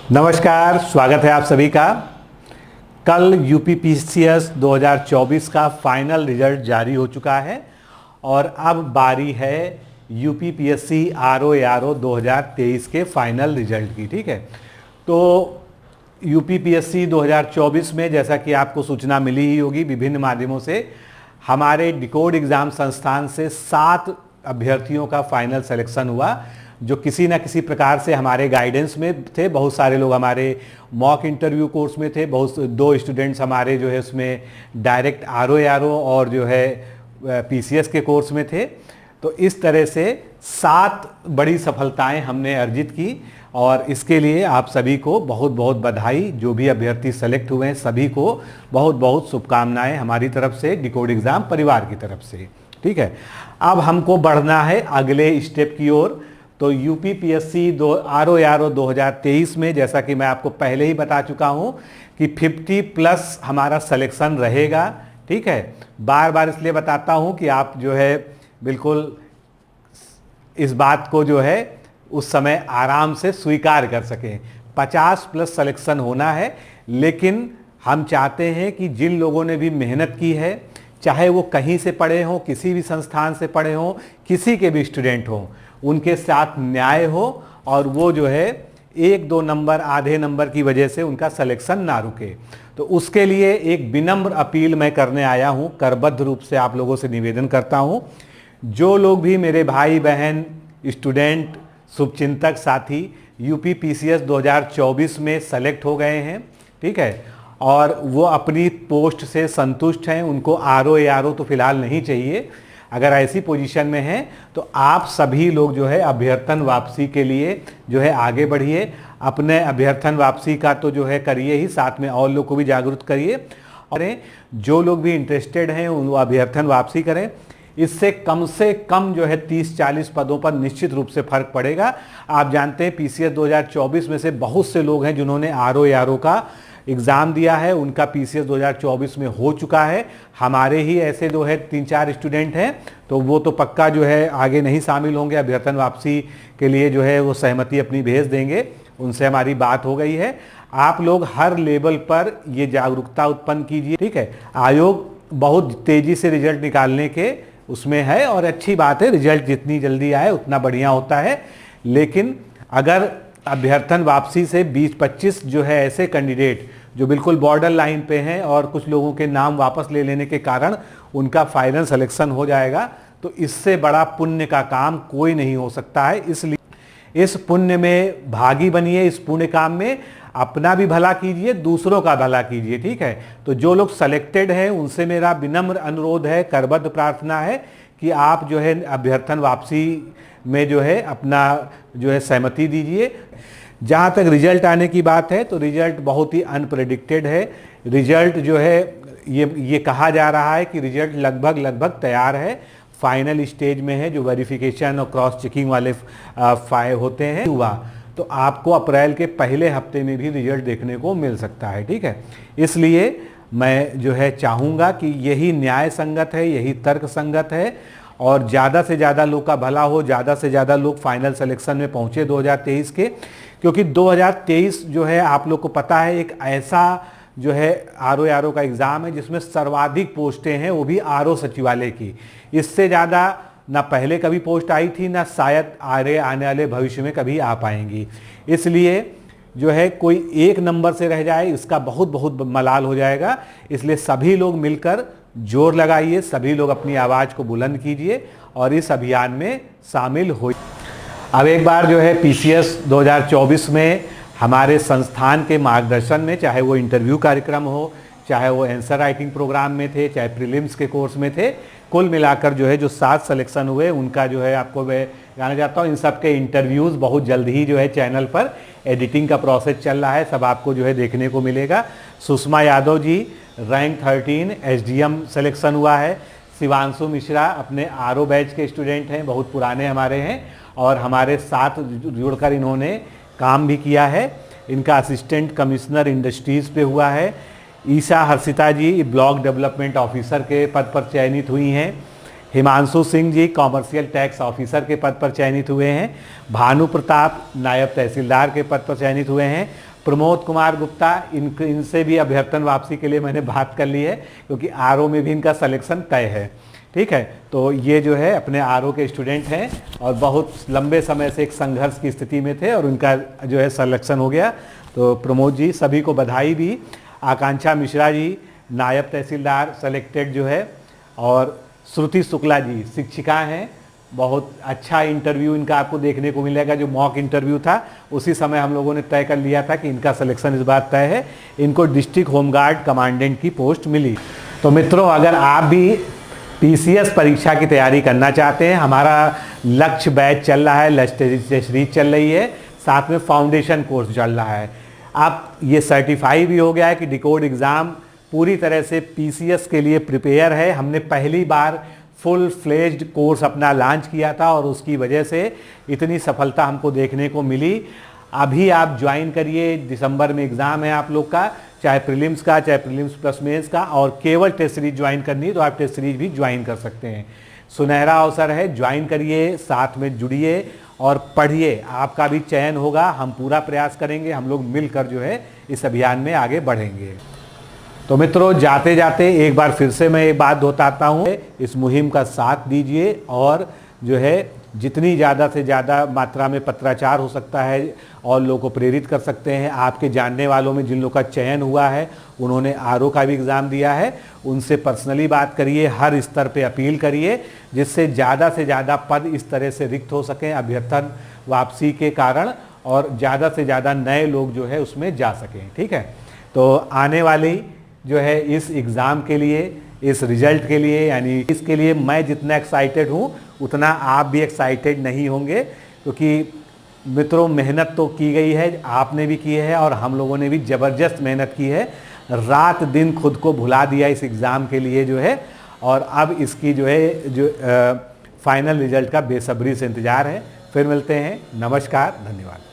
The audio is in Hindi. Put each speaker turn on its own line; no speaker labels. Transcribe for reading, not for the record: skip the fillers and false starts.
नमस्कार, स्वागत है आप सभी का। कल यूपीपीसीएस 2024 का फाइनल रिजल्ट जारी हो चुका है और अब बारी है यूपीपीएससी आरओ 2023 के फाइनल रिजल्ट की। ठीक है, तो यूपीपीएससी 2024 में जैसा कि आपको सूचना मिली ही होगी विभिन्न माध्यमों से, हमारे डिकोड एग्ज़ाम संस्थान से 7 अभ्यर्थियों का फाइनल सिलेक्शन हुआ जो किसी न किसी प्रकार से हमारे गाइडेंस में थे। बहुत सारे लोग हमारे मॉक इंटरव्यू कोर्स में थे, बहुत 2 स्टूडेंट्स हमारे जो है उसमें डायरेक्ट आरओ और जो है पीसीएस के कोर्स में थे। तो इस तरह से 7 बड़ी सफलताएं हमने अर्जित की और इसके लिए आप सभी को बहुत बहुत बधाई। जो भी अभ्यर्थी सेलेक्ट हुए हैं सभी को बहुत बहुत शुभकामनाएं हमारी तरफ से, डिकोड एग्ज़ाम परिवार की तरफ से। ठीक है, अब हमको बढ़ना है अगले स्टेप की ओर। तो यूपीपीएससी आरओ 2023 में जैसा कि मैं आपको पहले ही बता चुका हूं कि 50+ हमारा सिलेक्शन रहेगा। ठीक है, बार बार इसलिए बताता हूं कि आप जो है बिल्कुल इस बात को जो है उस समय आराम से स्वीकार कर सकें। 50+ सिलेक्शन होना है, लेकिन हम चाहते हैं कि जिन लोगों ने भी मेहनत की है, चाहे वो कहीं से पढ़े हों, किसी भी संस्थान से पढ़े हों, किसी के भी स्टूडेंट हों, उनके साथ न्याय हो और वो जो है 1-2 नंबर, आधे नंबर की वजह से उनका सिलेक्शन ना रुके। तो उसके लिए एक विनम्र अपील मैं करने आया हूं, करबद्ध रूप से आप लोगों से निवेदन करता हूं। जो लोग भी मेरे भाई बहन, स्टूडेंट, शुभचिंतक साथी यूपीपीसीएस 2024 में सेलेक्ट हो गए हैं, ठीक है, और वो अपनी पोस्ट से संतुष्ट हैं, उनको आरओ तो फिलहाल नहीं चाहिए, अगर ऐसी पोजीशन में हैं तो आप सभी लोग जो है अभ्यर्थन वापसी के लिए जो है आगे बढ़िए। अपने अभ्यर्थन वापसी का तो जो है करिए ही, साथ में और लोग को भी जागरूक करिए और जो लोग भी इंटरेस्टेड हैं वो अभ्यर्थन वापसी करें। इससे कम जो है 30-40 पदों पर निश्चित रूप से फर्क पड़ेगा। आप जानते हैं पीसीएस 2024 में से बहुत से लोग हैं जिन्होंने आरओ का एग्ज़ाम दिया है, उनका पीसीएस 2024 में हो चुका है। हमारे ही ऐसे जो है 3-4 स्टूडेंट हैं, तो वो तो पक्का जो है आगे नहीं शामिल होंगे, अभ्यर्थन वापसी के लिए जो है वो सहमति अपनी भेज देंगे, उनसे हमारी बात हो गई है। आप लोग हर लेवल पर ये जागरूकता उत्पन्न कीजिए। ठीक है, आयोग बहुत तेज़ी से रिजल्ट निकालने के उसमें है और अच्छी बात है, रिजल्ट जितनी जल्दी आए उतना बढ़िया होता है। लेकिन अगर अभ्यर्थन वापसी से 20-25 जो है ऐसे कैंडिडेट जो बिल्कुल बॉर्डर लाइन पे हैं और कुछ लोगों के नाम वापस ले लेने के कारण उनका फाइनल सिलेक्शन हो जाएगा, तो इससे बड़ा पुण्य का काम कोई नहीं हो सकता है। इसलिए इस पुण्य में भागी बनिए, इस पुण्य काम में अपना भी भला कीजिए, दूसरों का भला कीजिए। ठीक है, तो जो लोग सेलेक्टेड हैं उनसे मेरा विनम्र अनुरोध है, करबद्ध प्रार्थना है कि आप जो है अभ्यर्थन वापसी में जो है अपना जो है सहमति दीजिए। जहाँ तक रिजल्ट आने की बात है तो रिजल्ट बहुत ही अनप्रेडिक्टेड है। रिजल्ट जो है ये कहा जा रहा है कि रिजल्ट लगभग तैयार है, फाइनल स्टेज में है, जो वेरिफिकेशन और क्रॉस चेकिंग वाले फाइल होते हैं हुआ, तो आपको अप्रैल के पहले हफ्ते में भी रिजल्ट देखने को मिल सकता है। ठीक है, इसलिए मैं जो है चाहूँगा कि यही न्याय संगत है, यही तर्क संगत है और ज़्यादा से ज़्यादा लोग का भला हो, ज़्यादा से ज़्यादा लोग फाइनल सिलेक्शन में पहुँचे 2023 के, क्योंकि 2023 जो है आप लोग को पता है एक ऐसा जो है आरओ का एग्ज़ाम है जिसमें सर्वाधिक पोस्टें हैं, वो भी आरओ सचिवालय की। इससे ज़्यादा ना पहले कभी पोस्ट आई थी, ना शायद आने वाले भविष्य में कभी आ पाएंगी। इसलिए जो है कोई एक नंबर से रह जाए इसका बहुत बहुत मलाल हो जाएगा। इसलिए सभी लोग मिलकर जोर लगाइए, सभी लोग अपनी आवाज़ को बुलंद कीजिए और इस अभियान में शामिल होइए। अब एक बार जो है पीसीएस 2024 में हमारे संस्थान के मार्गदर्शन में, चाहे वो इंटरव्यू कार्यक्रम हो, चाहे वो आंसर राइटिंग प्रोग्राम में थे, चाहे प्रीलिम्स के कोर्स में थे, कुल मिलाकर जो है जो 7 सिलेक्शन हुए उनका जो है आपको मैं कहना चाहता हूँ, इन सब के इंटरव्यूज़ बहुत जल्द ही जो है चैनल पर एडिटिंग का प्रोसेस चल रहा है, सब आपको जो है देखने को मिलेगा। Sushma Yadav ji rank 13 SDM selection हुआ है। शिवांशु मिश्रा अपने आरओ बैच के स्टूडेंट हैं, बहुत पुराने हमारे हैं और हमारे साथ जुड़कर इन्होंने काम भी किया है। इनका असिस्टेंट कमिश्नर इंडस्ट्रीज़ पे हुआ है। ईशा हर्षिता जी ब्लॉक डेवलपमेंट ऑफिसर के पद पर चयनित हुई हैं। Himanshu Singh ji commercial tax officer के पद पर चयनित हुए हैं। भानु प्रताप नायब तहसीलदार के पद पर चयनित हुए हैं। प्रमोद कुमार गुप्ता, इनसे भी अभ्यर्थन वापसी के लिए मैंने बात कर ली है, क्योंकि आरओ में भी इनका सिलेक्शन तय है। ठीक है, तो ये जो है अपने आरओ के स्टूडेंट हैं और बहुत लंबे समय से एक संघर्ष की स्थिति में थे और उनका जो है सिलेक्शन हो गया। तो प्रमोद जी सभी को बधाई भी। आकांक्षा मिश्रा जी नायब तहसीलदार सेलेक्टेड जो है, और श्रुति शुक्ला जी शिक्षिका हैं। बहुत अच्छा इंटरव्यू इनका आपको देखने को मिलेगा। जो मॉक इंटरव्यू था उसी समय हम लोगों ने तय कर लिया था कि इनका सिलेक्शन इस बार तय है। इनको डिस्ट्रिक्ट होमगार्ड कमांडेंट की पोस्ट मिली। तो मित्रों, अगर आप भी पीसीएस परीक्षा की तैयारी करना चाहते हैं, हमारा लक्ष्य बैच चल रहा है, लक्ष्य सीरीज चल रही है, साथ में फाउंडेशन कोर्स चल रहा है। आप ये सर्टिफाई भी हो गया है कि डिकोड एग्ज़ाम पूरी तरह से पीसीएस के लिए प्रिपेयर है। हमने पहली बार फुल फ्लेज्ड कोर्स अपना लॉन्च किया था और उसकी वजह से इतनी सफलता हमको देखने को मिली। अभी आप ज्वाइन करिए, दिसंबर में एग्ज़ाम है आप लोग का, चाहे प्रीलिम्स का, चाहे प्रीलिम्स प्लस मेंस का, और केवल टेस्ट सीरीज ज्वाइन करनी है तो आप टेस्ट सीरीज भी ज्वाइन कर सकते हैं। सुनहरा अवसर है, ज्वाइन करिए, साथ में जुड़िए और पढ़िए, आपका भी चयन होगा। हम पूरा प्रयास करेंगे, हम लोग मिलकर जो है इस अभियान में आगे बढ़ेंगे। तो मित्रों, जाते जाते एक बार फिर से मैं एक बात दोहराता हूँ, इस मुहिम का साथ दीजिए और जो है जितनी ज़्यादा से ज़्यादा मात्रा में पत्राचार हो सकता है और लोगों को प्रेरित कर सकते हैं। आपके जानने वालों में जिन लोगों का चयन हुआ है, उन्होंने आरओ का भी एग्ज़ाम दिया है, उनसे पर्सनली बात करिए, हर स्तर पे अपील करिए, जिससे ज़्यादा से ज़्यादा पद इस तरह से रिक्त हो सकें अभ्यर्थन वापसी के कारण, और ज़्यादा से ज़्यादा नए लोग जो है उसमें जा सकें। ठीक है, तो आने वाली जो है इस एग्ज़ाम के लिए, इस रिजल्ट के लिए, यानी इसके लिए मैं जितना एक्साइटेड हूँ उतना आप भी एक्साइटेड नहीं होंगे, क्योंकि मित्रों मेहनत तो की गई है, आपने भी की है और हम लोगों ने भी ज़बरदस्त मेहनत की है। रात दिन खुद को भुला दिया इस एग्ज़ाम के लिए जो है, और अब इसकी जो है जो फाइनल रिजल्ट का बेसब्री से इंतज़ार है। फिर मिलते हैं, नमस्कार, धन्यवाद।